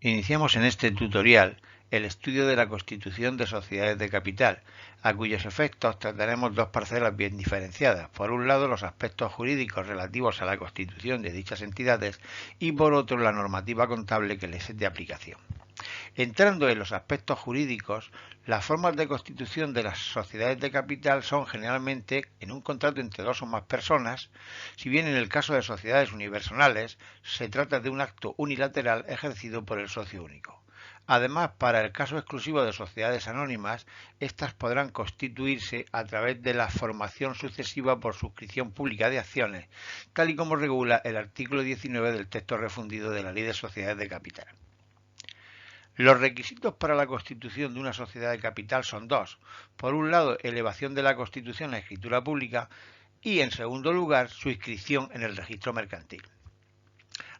Iniciamos en este tutorial el estudio de la constitución de sociedades de capital, a cuyos efectos trataremos dos parcelas bien diferenciadas. Por un lado, los aspectos jurídicos relativos a la constitución de dichas entidades y por otro, la normativa contable que les es de aplicación. Entrando en los aspectos jurídicos, las formas de constitución de las sociedades de capital son generalmente en un contrato entre dos o más personas, si bien en el caso de sociedades unipersonales se trata de un acto unilateral ejercido por el socio único. Además, para el caso exclusivo de sociedades anónimas, éstas podrán constituirse a través de la formación sucesiva por suscripción pública de acciones, tal y como regula el artículo 19 del texto refundido de la Ley de Sociedades de Capital. Los requisitos para la constitución de una sociedad de capital son dos. Por un lado, elevación de la constitución a escritura pública y, en segundo lugar, su inscripción en el registro mercantil.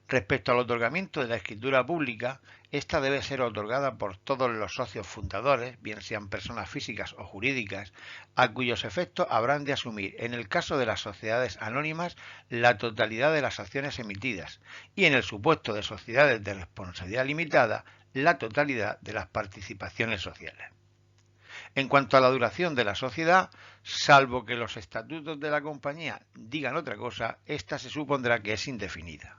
Respecto al otorgamiento de la escritura pública, esta debe ser otorgada por todos los socios fundadores, bien sean personas físicas o jurídicas, a cuyos efectos habrán de asumir, en el caso de las sociedades anónimas, la totalidad de las acciones emitidas y, en el supuesto de sociedades de responsabilidad limitada, la totalidad de las participaciones sociales. En cuanto a la duración de la sociedad, salvo que los estatutos de la compañía digan otra cosa, esta se supondrá que es indefinida.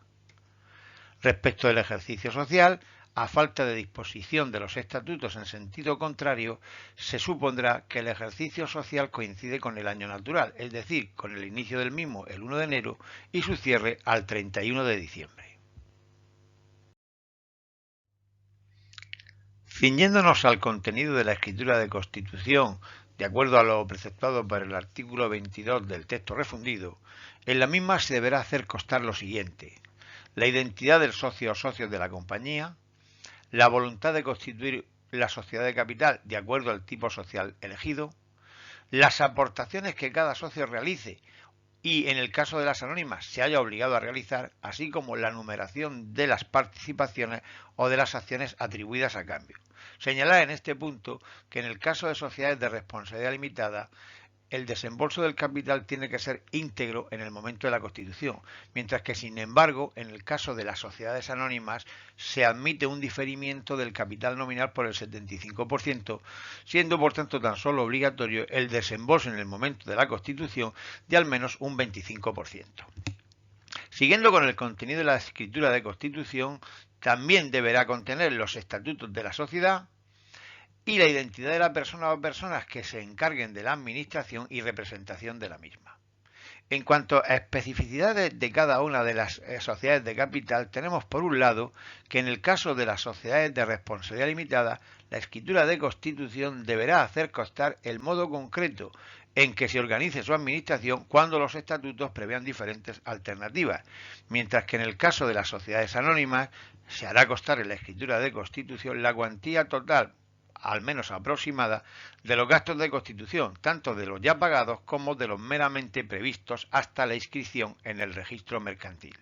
Respecto del ejercicio social, a falta de disposición de los estatutos en sentido contrario, se supondrá que el ejercicio social coincide con el año natural, es decir, con el inicio del mismo el 1 de enero y su cierre al 31 de diciembre. Ciñéndonos al contenido de la escritura de constitución, de acuerdo a lo preceptuado por el artículo 22 del texto refundido, en la misma se deberá hacer constar lo siguiente: la identidad del socio o socios de la compañía, la voluntad de constituir la sociedad de capital de acuerdo al tipo social elegido, las aportaciones que cada socio realice y, en el caso de las anónimas, se haya obligado a realizar, así como la numeración de las participaciones o de las acciones atribuidas a cambio. Señalar en este punto que en el caso de sociedades de responsabilidad limitada, el desembolso del capital tiene que ser íntegro en el momento de la constitución, mientras que, sin embargo, en el caso de las sociedades anónimas se admite un diferimiento del capital nominal por el 75%, siendo por tanto tan solo obligatorio el desembolso en el momento de la constitución de al menos un 25%. Siguiendo con el contenido de la escritura de constitución, también deberá contener los estatutos de la sociedad y la identidad de la persona o personas que se encarguen de la administración y representación de la misma. En cuanto a especificidades de cada una de las sociedades de capital, tenemos por un lado que en el caso de las sociedades de responsabilidad limitada, la escritura de constitución deberá hacer constar el modo concreto en que se organice su administración cuando los estatutos prevean diferentes alternativas, mientras que en el caso de las sociedades anónimas se hará constar en la escritura de constitución la cuantía total, al menos aproximada, de los gastos de constitución, tanto de los ya pagados como de los meramente previstos hasta la inscripción en el registro mercantil.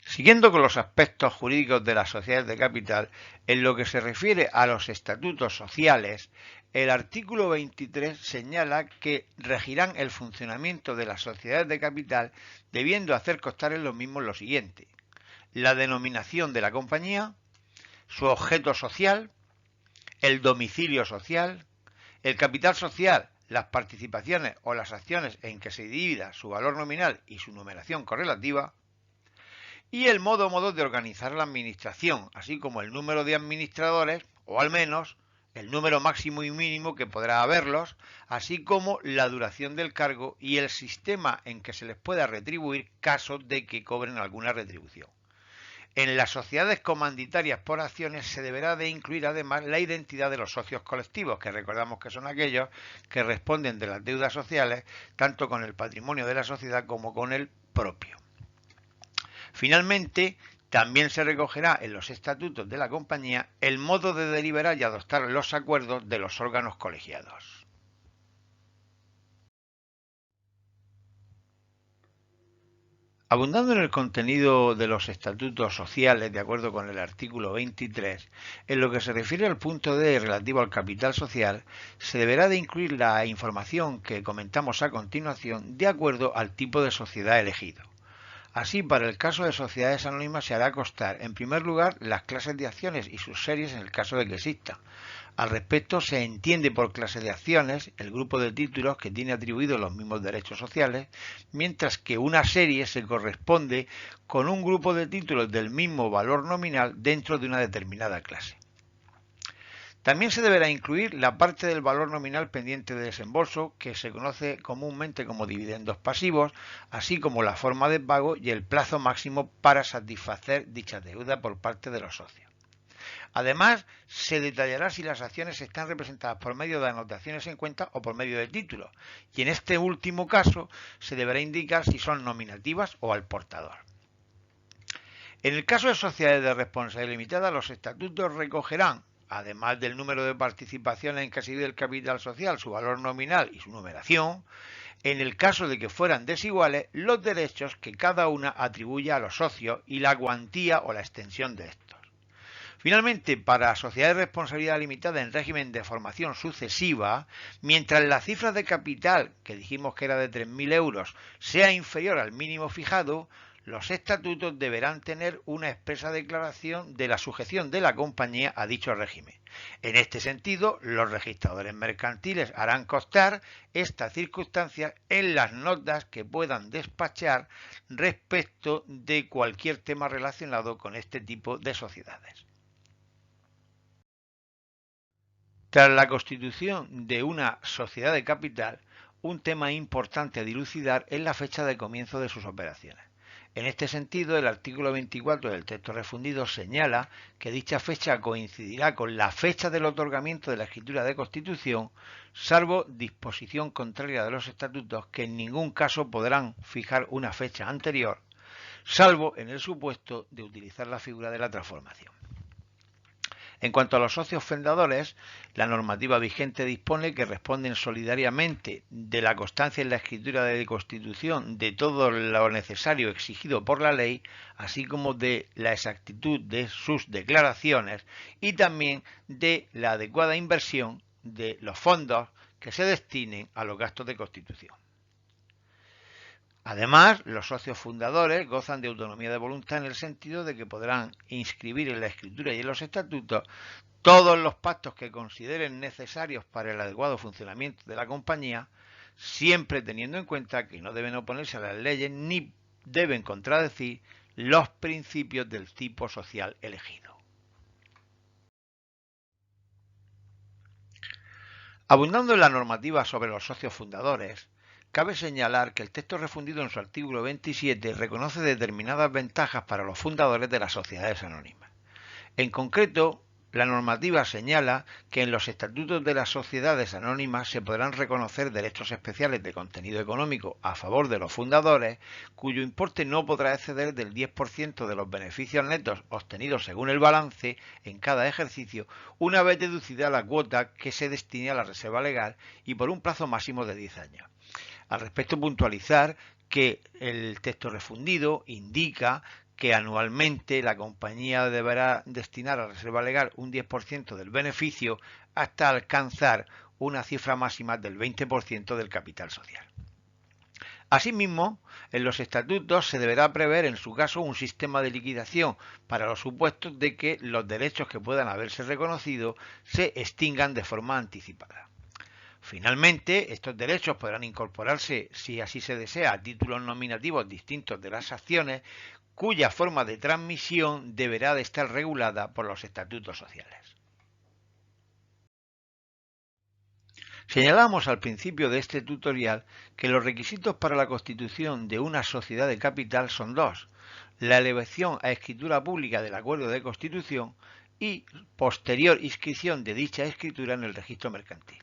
Siguiendo con los aspectos jurídicos de las sociedades de capital, en lo que se refiere a los estatutos sociales, el artículo 23 señala que regirán el funcionamiento de las sociedades de capital, debiendo hacer constar en los mismos lo siguiente: la denominación de la compañía, su objeto social, el domicilio social, el capital social, las participaciones o las acciones en que se divida su valor nominal y su numeración correlativa, y el modo de organizar la administración, así como el número de administradores, o al menos el número máximo y mínimo que podrá haberlos, así como la duración del cargo y el sistema en que se les pueda retribuir caso de que cobren alguna retribución. En las sociedades comanditarias por acciones se deberá de incluir además la identidad de los socios colectivos, que recordamos que son aquellos que responden de las deudas sociales, tanto con el patrimonio de la sociedad como con el propio. Finalmente, también se recogerá en los estatutos de la compañía el modo de deliberar y adoptar los acuerdos de los órganos colegiados. Abundando en el contenido de los estatutos sociales, de acuerdo con el artículo 23, en lo que se refiere al punto D relativo al capital social, se deberá de incluir la información que comentamos a continuación de acuerdo al tipo de sociedad elegido. Así, para el caso de sociedades anónimas se hará constar, en primer lugar, las clases de acciones y sus series en el caso de que existan. Al respecto, se entiende por clase de acciones el grupo de títulos que tiene atribuidos los mismos derechos sociales, mientras que una serie se corresponde con un grupo de títulos del mismo valor nominal dentro de una determinada clase. También se deberá incluir la parte del valor nominal pendiente de desembolso, que se conoce comúnmente como dividendos pasivos, así como la forma de pago y el plazo máximo para satisfacer dicha deuda por parte de los socios. Además, se detallará si las acciones están representadas por medio de anotaciones en cuenta o por medio de títulos, y en este último caso se deberá indicar si son nominativas o al portador. En el caso de sociedades de responsabilidad limitada, los estatutos recogerán, además del número de participaciones en que se divide el capital social, su valor nominal y su numeración, en el caso de que fueran desiguales, los derechos que cada una atribuye a los socios y la cuantía o la extensión de estos. Finalmente, para sociedades de responsabilidad limitada en régimen de formación sucesiva, mientras la cifra de capital, que dijimos que era de 3.000 euros, sea inferior al mínimo fijado, los estatutos deberán tener una expresa declaración de la sujeción de la compañía a dicho régimen. En este sentido, los registradores mercantiles harán constar estas circunstancias en las notas que puedan despachar respecto de cualquier tema relacionado con este tipo de sociedades. Tras la constitución de una sociedad de capital, un tema importante a dilucidar es la fecha de comienzo de sus operaciones. En este sentido, el artículo 24 del texto refundido señala que dicha fecha coincidirá con la fecha del otorgamiento de la escritura de constitución, salvo disposición contraria de los estatutos que en ningún caso podrán fijar una fecha anterior, salvo en el supuesto de utilizar la figura de la transformación. En cuanto a los socios fundadores, la normativa vigente dispone que responden solidariamente de la constancia en la escritura de constitución de todo lo necesario exigido por la ley, así como de la exactitud de sus declaraciones y también de la adecuada inversión de los fondos que se destinen a los gastos de constitución. Además, los socios fundadores gozan de autonomía de voluntad en el sentido de que podrán inscribir en la escritura y en los estatutos todos los pactos que consideren necesarios para el adecuado funcionamiento de la compañía, siempre teniendo en cuenta que no deben oponerse a las leyes ni deben contradecir los principios del tipo social elegido. Abundando en la normativa sobre los socios fundadores, cabe señalar que el texto refundido en su artículo 27 reconoce determinadas ventajas para los fundadores de las sociedades anónimas. En concreto, la normativa señala que en los estatutos de las sociedades anónimas se podrán reconocer derechos especiales de contenido económico a favor de los fundadores, cuyo importe no podrá exceder del 10% de los beneficios netos obtenidos según el balance en cada ejercicio, una vez deducida la cuota que se destine a la reserva legal y por un plazo máximo de 10 años. Al respecto, puntualizar que el texto refundido indica que anualmente la compañía deberá destinar a la reserva legal un 10% del beneficio hasta alcanzar una cifra máxima del 20% del capital social. Asimismo, en los estatutos se deberá prever en su caso un sistema de liquidación para los supuestos de que los derechos que puedan haberse reconocido se extingan de forma anticipada. Finalmente, estos derechos podrán incorporarse, si así se desea, a títulos nominativos distintos de las acciones, cuya forma de transmisión deberá de estar regulada por los estatutos sociales. Señalamos al principio de este tutorial que los requisitos para la constitución de una sociedad de capital son dos: la elevación a escritura pública del acuerdo de constitución y posterior inscripción de dicha escritura en el registro mercantil.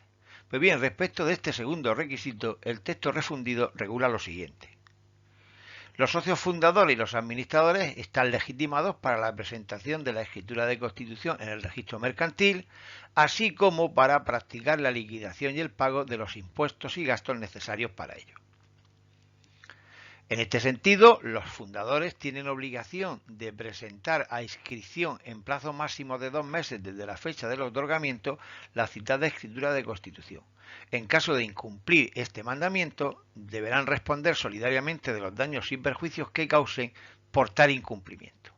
Pues bien, respecto de este segundo requisito, el texto refundido regula lo siguiente. Los socios fundadores y los administradores están legitimados para la presentación de la escritura de constitución en el registro mercantil, así como para practicar la liquidación y el pago de los impuestos y gastos necesarios para ello. En este sentido, los fundadores tienen obligación de presentar a inscripción en plazo máximo de 2 meses desde la fecha del otorgamiento la citada escritura de constitución. En caso de incumplir este mandamiento, deberán responder solidariamente de los daños y perjuicios que causen por tal incumplimiento.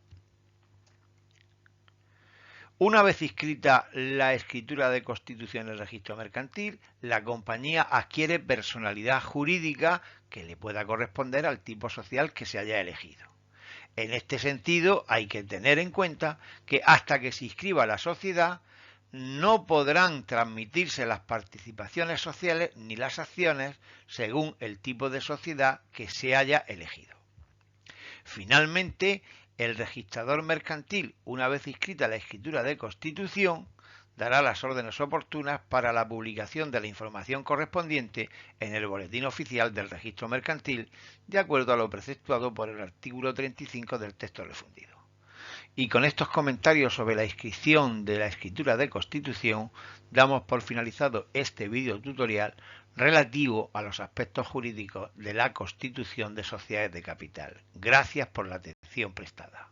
Una vez inscrita la escritura de constitución en el registro mercantil, la compañía adquiere personalidad jurídica que le pueda corresponder al tipo social que se haya elegido. En este sentido, hay que tener en cuenta que hasta que se inscriba la sociedad, no podrán transmitirse las participaciones sociales ni las acciones según el tipo de sociedad que se haya elegido. Finalmente, el registrador mercantil, una vez inscrita la escritura de constitución, dará las órdenes oportunas para la publicación de la información correspondiente en el Boletín Oficial del Registro Mercantil, de acuerdo a lo preceptuado por el artículo 35 del texto refundido. Y con estos comentarios sobre la inscripción de la escritura de constitución, damos por finalizado este vídeo tutorial relativo a los aspectos jurídicos de la constitución de sociedades de capital. Gracias por la atención prestada.